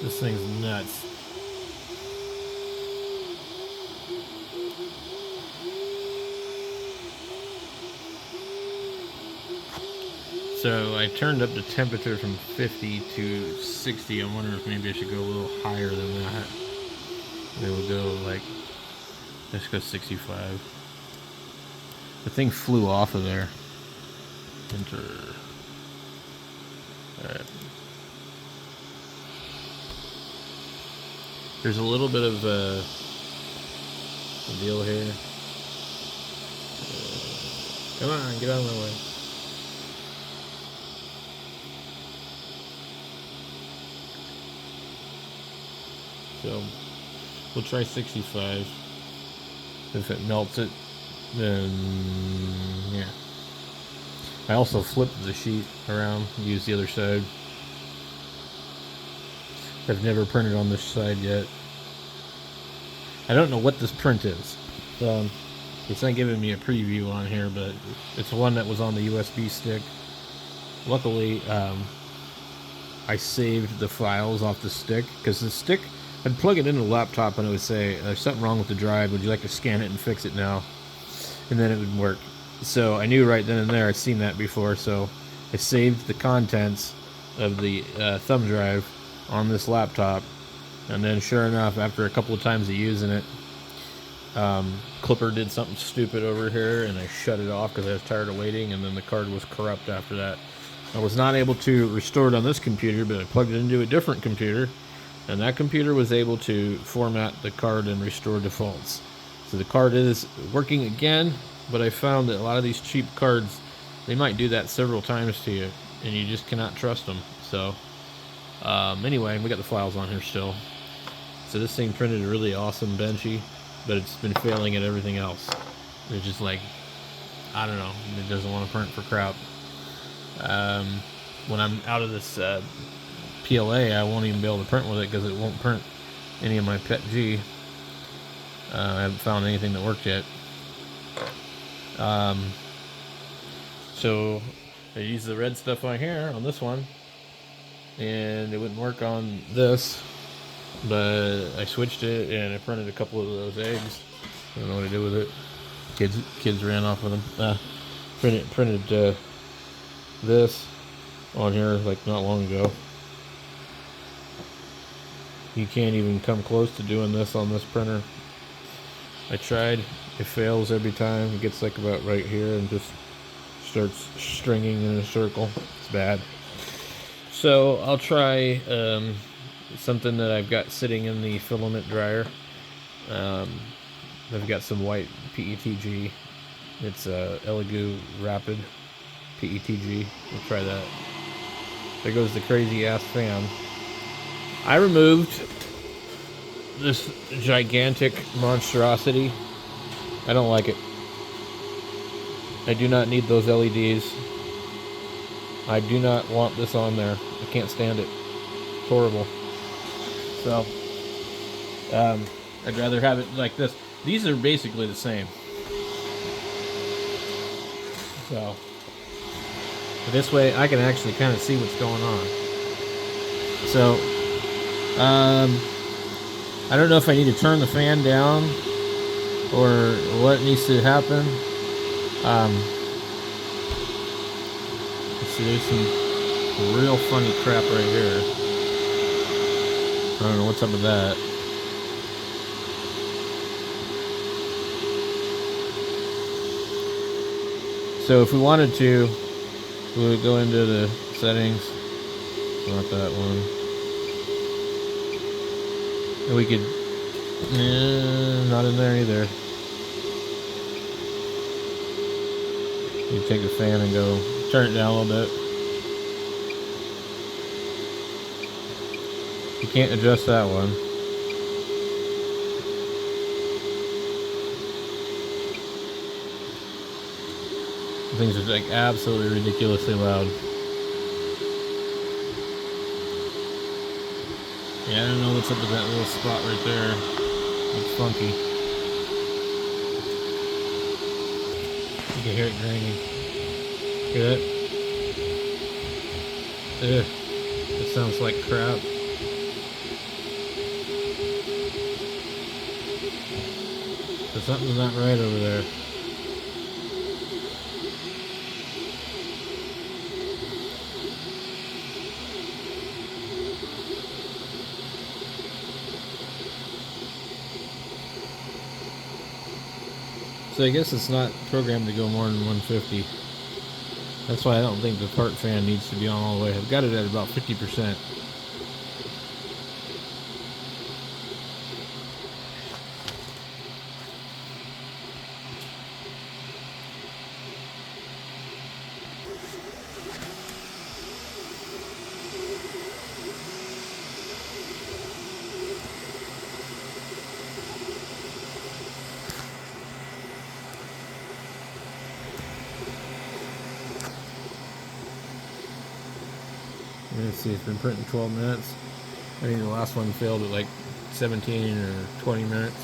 This thing's nuts. So I turned up the temperature from 50 to 60. I wonder if maybe I should go a little higher than that. It would go like, let's go 65. The thing flew off of there. Enter. Alright. There's a little bit of a deal here. Come on, get out of my way. So we'll try 65. If it melts it, then yeah. I also flipped the sheet around, used the other side. I've never printed on this side yet. I don't know what this print is. It's not giving me a preview on here, but it's one that was on the USB stick. Luckily, I saved the files off the stick, because the stick, I'd plug it into the laptop and it would say, there's something wrong with the drive, would you like to scan it and fix it now? And then it would work. So I knew right then and there, I'd seen that before, so I saved the contents of the thumb drive on this laptop, and then sure enough, after a couple of times of using it, Clipper did something stupid over here, and I shut it off because I was tired of waiting, and then the card was corrupt after that. I was not able to restore it on this computer, but I plugged it into a different computer, and that computer was able to format the card and restore defaults. So the card is working again, but I found that a lot of these cheap cards, they might do that several times to you, and you just cannot trust them. So anyway, we got the files on here still. So this thing printed a really awesome Benchy, but it's been failing at everything else. It's just like, I don't know, it doesn't want to print for crap. When I'm out of this PLA, I won't even be able to print with it because it won't print any of my PETG. I haven't found anything that worked yet. So I used the red stuff on here on this one, and it wouldn't work on this, but I switched it and I printed a couple of those eggs. I don't know what to do with it. Kids ran off with them. Printed this on here like not long ago. You can't even come close to doing this on this printer. I tried, it fails every time. It gets like about right here and just starts stringing in a circle. It's bad. So I'll try something that I've got sitting in the filament dryer. I've got some white PETG. It's Elegoo Rapid PETG. We'll try that. There goes the crazy ass fan. I removed this gigantic monstrosity. I don't like it. I do not need those LEDs. I do not want this on there. I can't stand it. It's horrible. So, I'd rather have it like this. These are basically the same. So, this way I can actually kind of see what's going on. So, I don't know if I need to turn the fan down or what needs to happen. Let's see, there's some real funny crap right here. I don't know what's up with that. So if we wanted to, we would go into the settings. Not that one. And we could, not in there either. You take the fan and go turn it down a little bit. You can't adjust that one. Things are like absolutely ridiculously loud. Yeah, I don't know what's up with that little spot right there. It's funky. You can hear it grinding. Hear that? Ugh. It sounds like crap. Something's not right over there. So I guess it's not programmed to go more than 150. That's why I don't think the part fan needs to be on all the way. I've got it at about 50%. Let's see, it's been printing 12 minutes. I think the last one failed at like 17 or 20 minutes.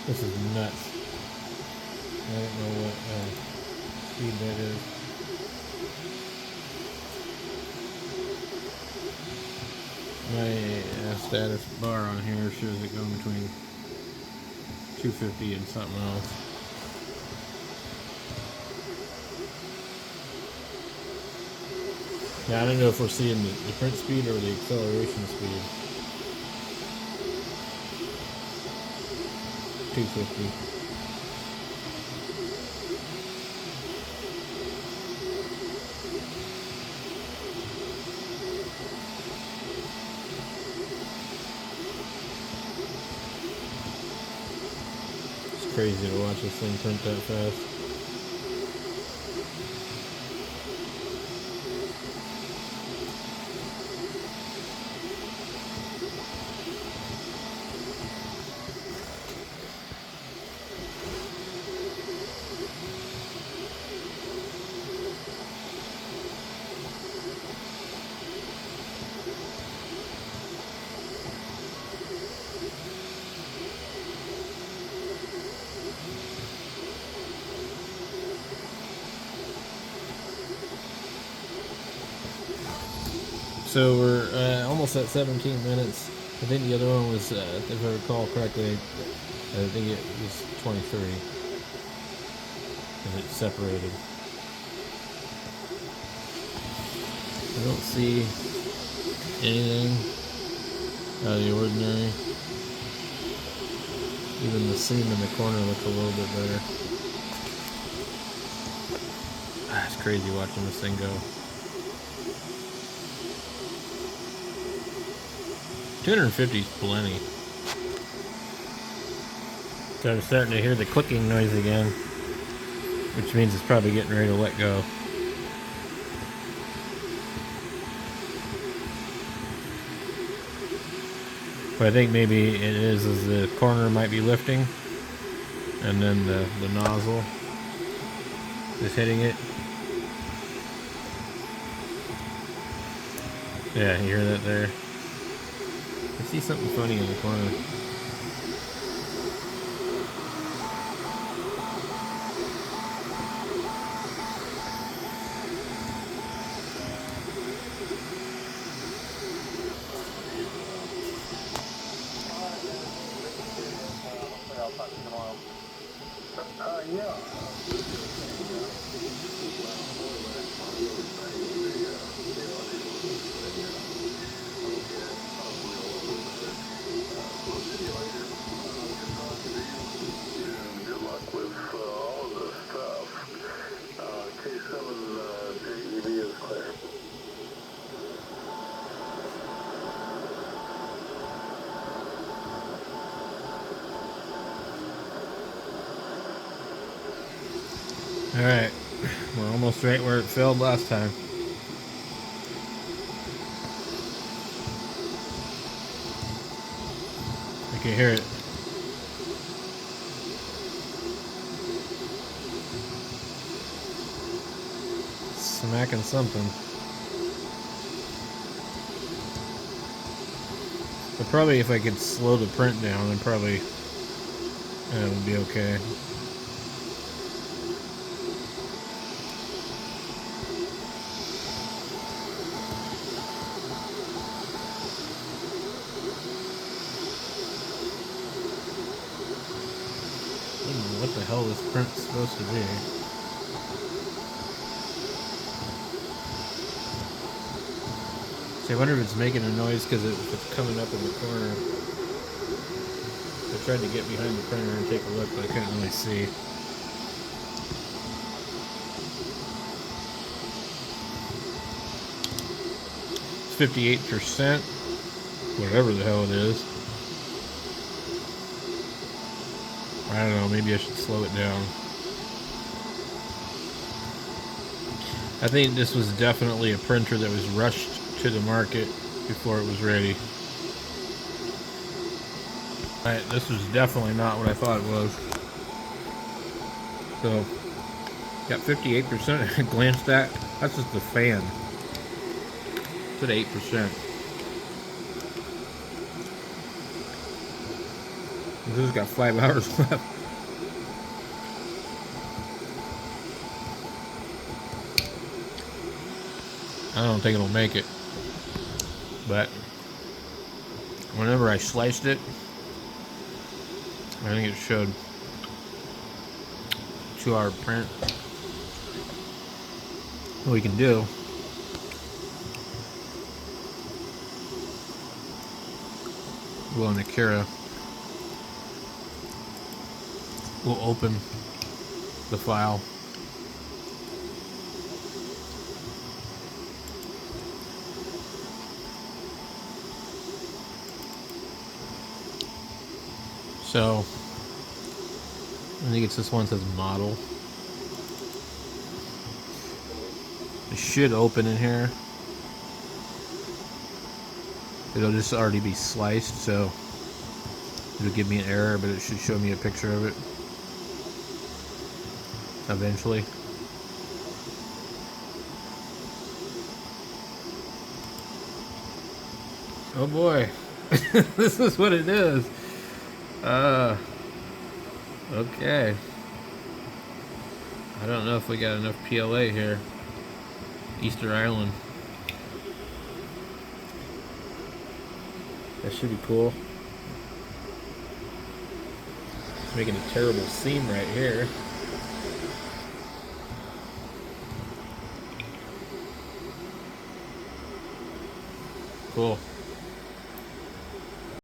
This is nuts. I don't know what speed that is. My status bar on here shows it going between 250 and something else. Yeah, I don't know if we're seeing the print speed or the acceleration speed. 250. Crazy to watch this thing print that fast. So we're almost at 17 minutes. I think the other one was, if I recall correctly, I think it was 23. And it's separated. I don't see anything out of the ordinary. Even the seam in the corner looks a little bit better. It's crazy watching this thing go. 250 is plenty. So I'm starting to hear the clicking noise again, which means it's probably getting ready to let go. What I think maybe it is the corner might be lifting, and then the nozzle is hitting it. Yeah, you hear that there? I see something funny in the corner. Alright, we're almost right where it failed last time. I can hear it. Smacking something. But probably if I could slow the print down, then probably it would be okay. what the hell this print's supposed to be. See, I wonder if it's making a noise because it's coming up in the corner. I tried to get behind the printer and take a look, but I couldn't really see. It's 58%, whatever the hell it is. I don't know, maybe I should slow it down. I think this was definitely a printer that was rushed to the market before it was ready. This was definitely not what I thought it was. So, got 58%. I glanced at. That's just the fan. It's at 8%. This has got 5 hours left. I don't think it'll make it. But whenever I sliced it, I think it showed 2-hour print. What we can do, go on Akira, we'll open the file. So, I think it's this one that says model. It should open in here. It'll just already be sliced, so it'll give me an error, but it should show me a picture of it eventually. Oh boy, this is what it is. Okay. I don't know if we got enough PLA here. Easter Island. That should be cool. It's making a terrible seam right here. Cool.